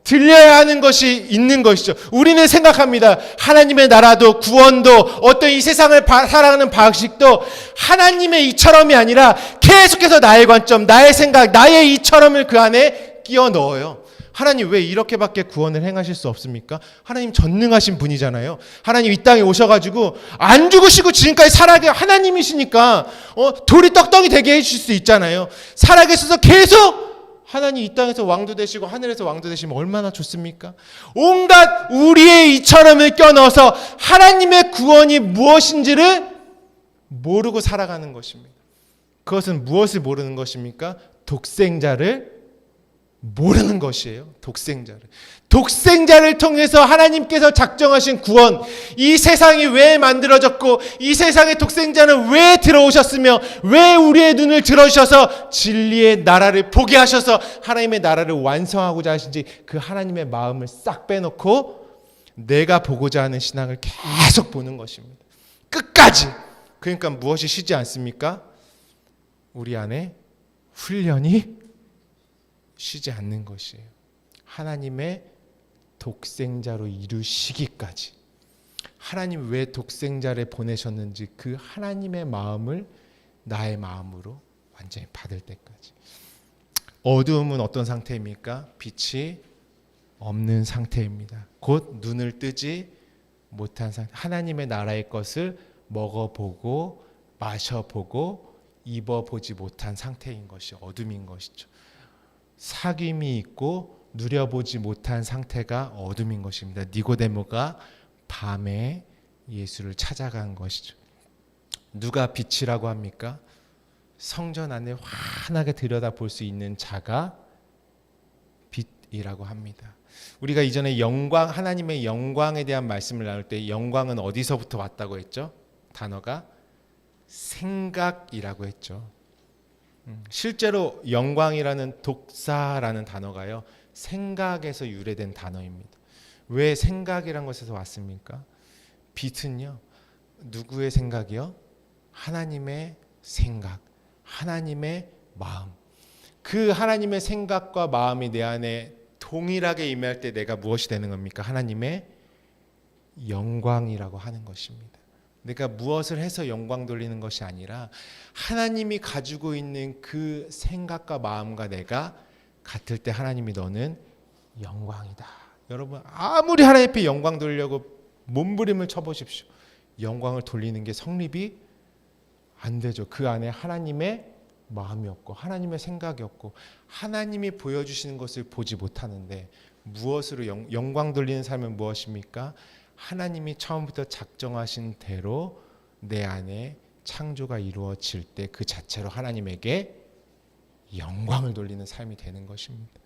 들려야 하는 것이 있는 것이죠. 우리는 생각합니다. 하나님의 나라도 구원도 어떤 이 세상을 살아가는 방식도 하나님의 이처럼이 아니라 계속해서 나의 관점, 나의 생각, 나의 이처럼을 그 안에 끼워 넣어요. 하나님 왜 이렇게밖에 구원을 행하실 수 없습니까? 하나님 전능하신 분이잖아요. 하나님 이 땅에 오셔가지고 안 죽으시고 지금까지 살아계 하나님이시니까 돌이 떡덩이 되게 해주실 수 있잖아요. 살아계셔서 계속 하나님 이 땅에서 왕도 되시고 하늘에서 왕도 되시면 얼마나 좋습니까? 온갖 우리의 이처럼을 껴넣어서 하나님의 구원이 무엇인지를 모르고 살아가는 것입니다. 그것은 무엇을 모르는 것입니까? 독생자를 모르는 것이에요. 독생자를 통해서 하나님께서 작정하신 구원, 이 세상이 왜 만들어졌고 이 세상에 독생자는 왜 들어오셨으며 왜 우리의 눈을 들어주셔서 진리의 나라를 보게 하셔서 하나님의 나라를 완성하고자 하신지 그 하나님의 마음을 싹 빼놓고 내가 보고자 하는 신앙을 계속 보는 것입니다. 끝까지. 그러니까 무엇이 쉬지 않습니까? 우리 안에 훈련이 쉬지 않는 것이에요. 하나님의 독생자로 이루시기까지. 하나님 왜 독생자를 보내셨는지 그 하나님의 마음을 나의 마음으로 완전히 받을 때까지. 어두움은 어떤 상태입니까? 빛이 없는 상태입니다. 곧 눈을 뜨지 못한 상태. 하나님의 나라의 것을 먹어보고 마셔보고 입어보지 못한 상태인 것이 어둠인 것이죠. 사귐이 있고 누려보지 못한 상태가 어둠인 것입니다. 니고데모가 밤에 예수를 찾아간 것이죠. 누가 빛이라고 합니까? 성전 안에 환하게 들여다볼 수 있는 자가 빛이라고 합니다. 우리가 이전에 영광, 하나님의 영광에 대한 말씀을 나눌 때 영광은 어디서부터 왔다고 했죠? 단어가 생각이라고 했죠. 실제로 영광이라는 독사라는 단어가요 생각에서 유래된 단어입니다. 왜 생각이란 것에서 왔습니까? 빛은요, 누구의 생각이요? 하나님의 생각, 하나님의 마음. 그 하나님의 생각과 마음이 내 안에 동일하게 임할 때 내가 무엇이 되는 겁니까? 하나님의 영광이라고 하는 것입니다. 내가 무엇을 해서 영광 돌리는 것이 아니라 하나님이 가지고 있는 그 생각과 마음과 내가 같을 때 하나님이 너는 영광이다. 여러분 아무리 하나님 앞에 영광 돌리려고 몸부림을 쳐보십시오. 영광을 돌리는 게 성립이 안 되죠. 그 안에 하나님의 마음이 없고 하나님의 생각이 없고 하나님이 보여주시는 것을 보지 못하는데 무엇으로 영광 돌리는 삶은 무엇입니까? 하나님이 처음부터 작정하신 대로 내 안에 창조가 이루어질 때 그 자체로 하나님에게 영광을 돌리는 삶이 되는 것입니다.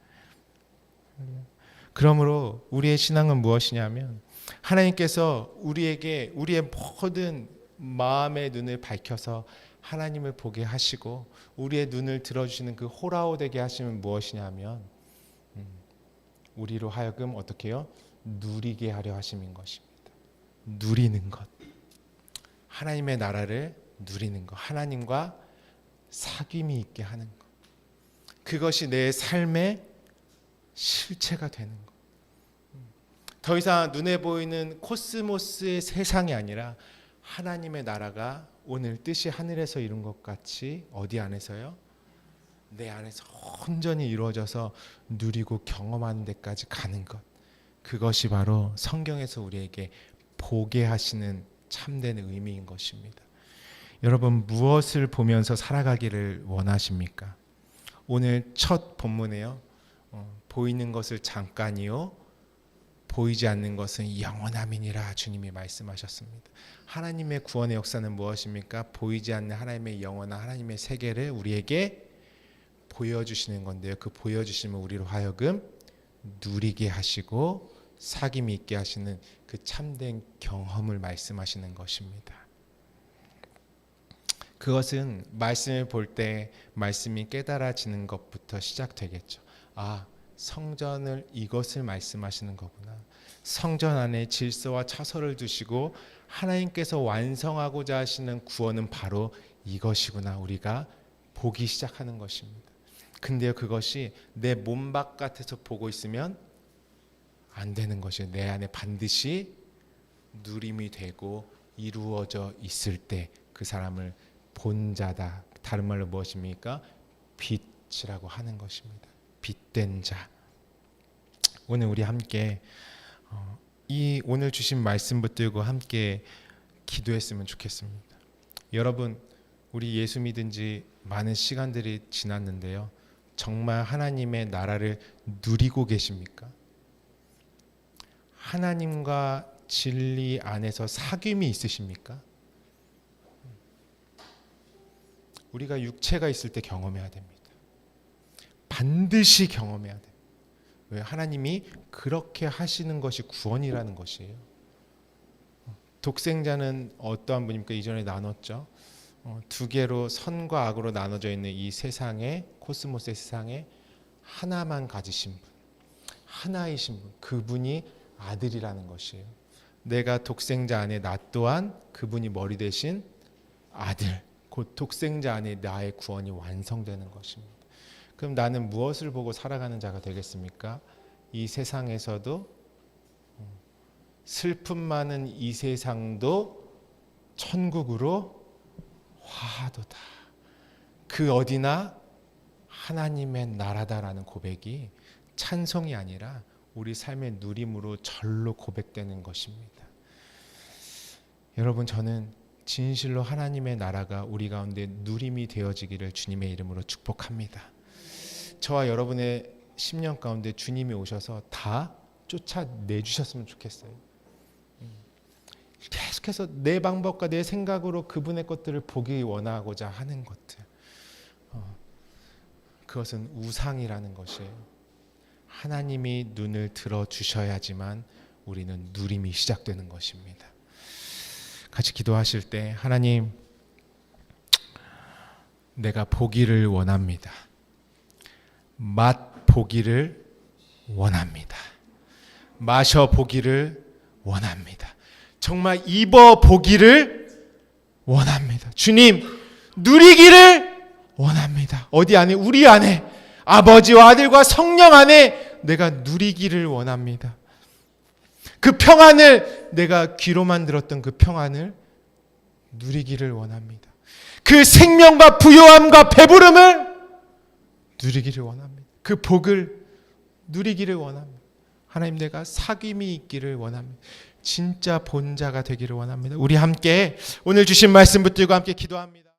그러므로 우리의 신앙은 무엇이냐면 하나님께서 우리에게 우리의 모든 마음의 눈을 밝혀서 하나님을 보게 하시고 우리의 눈을 들어주시는 그 호라호되게 하시면 무엇이냐면 우리로 하여금 어떻게 해요? 누리게 하려 하심인 것입니다. 누리는 것, 하나님의 나라를 누리는 것, 하나님과 사귐이 있게 하는 것, 그것이 내 삶의 실체가 되는 것. 더 이상 눈에 보이는 코스모스의 세상이 아니라 하나님의 나라가 오늘 뜻이 하늘에서 이룬 것 같이 어디 안에서요? 내 안에서 온전히 이루어져서 누리고 경험하는 데까지 가는 것. 그것이 바로 성경에서 우리에게 보게 하시는 참된 의미인 것입니다. 여러분 무엇을 보면서 살아가기를 원하십니까? 오늘 첫 본문에요. 보이는 것을 잠깐이요 보이지 않는 것은 영원함이니라 주님이 말씀하셨습니다. 하나님의 구원의 역사는 무엇입니까? 보이지 않는 하나님의 영원한 하나님의 세계를 우리에게 보여주시는 건데요. 그 보여주심을 우리로 하여금 누리게 하시고 사귐이 있게 하시는 그 참된 경험을 말씀하시는 것입니다. 그것은 말씀을 볼 때 말씀이 깨달아지는 것부터 시작되겠죠. 아, 성전을 이것을 말씀하시는 거구나. 성전 안에 질서와 차서를 두시고 하나님께서 완성하고자 하시는 구원은 바로 이것이구나. 우리가 보기 시작하는 것입니다. 근데요, 그것이 내 몸 바깥에서 보고 있으면 안 되는 것이에요. 내 안에 반드시 누림이 되고 이루어져 있을 때 그 사람을 본 자다. 다른 말로 무엇입니까? 빛이라고 하는 것입니다. 빛된 자. 오늘 우리 함께 이 오늘 주신 말씀 붙들고 함께 기도했으면 좋겠습니다. 여러분, 우리 예수 믿은 지 많은 시간들이 지났는데요. 정말 하나님의 나라를 누리고 계십니까? 하나님과 진리 안에서 사귐이 있으십니까? 우리가 육체가 있을 때 경험해야 됩니다. 반드시 경험해야 돼요. 왜? 하나님이 그렇게 하시는 것이 구원이라는 것이에요. 독생자는 어떠한 분입니까? 이전에 나눴죠. 두 개로 선과 악으로 나눠져 있는 이 세상에, 코스모스의 세상에 하나만 가지신 분, 하나이신 분, 그분이 아들이라는 것이에요. 내가 독생자 안에 나 또한 그분이 머리 대신 아들, 곧 독생자 안에 나의 구원이 완성되는 것입니다. 그럼 나는 무엇을 보고 살아가는 자가 되겠습니까? 이 세상에서도 슬픔 많은 이 세상도 천국으로 화하도다. 그 어디나 하나님의 나라다라는 고백이 찬송이 아니라 우리 삶의 누림으로 절로 고백되는 것입니다. 여러분, 저는 진실로 하나님의 나라가 우리 가운데 누림이 되어지기를 주님의 이름으로 축복합니다. 저와 여러분의 10년 가운데 주님이 오셔서 다 쫓아내주셨으면 좋겠어요. 계속해서 내 방법과 내 생각으로 그분의 것들을 보기 원하고자 하는 것들, 그것은 우상이라는 것이에요. 하나님이 눈을 들어주셔야지만 우리는 누림이 시작되는 것입니다. 같이 기도하실 때 하나님, 내가 보기를 원합니다. 맛 보기를 원합니다. 마셔보기를 원합니다. 정말 입어보기를 원합니다. 주님, 누리기를 원합니다. 어디 안에? 우리 안에, 아버지와 아들과 성령 안에 내가 누리기를 원합니다. 그 평안을, 내가 귀로만 들었던 그 평안을 누리기를 원합니다. 그 생명과 부요함과 배부름을 누리기를 원합니다. 그 복을 누리기를 원합니다. 하나님, 내가 사귐이 있기를 원합니다. 진짜 본자가 되기를 원합니다. 우리 함께 오늘 주신 말씀 붙들고 함께 기도합니다.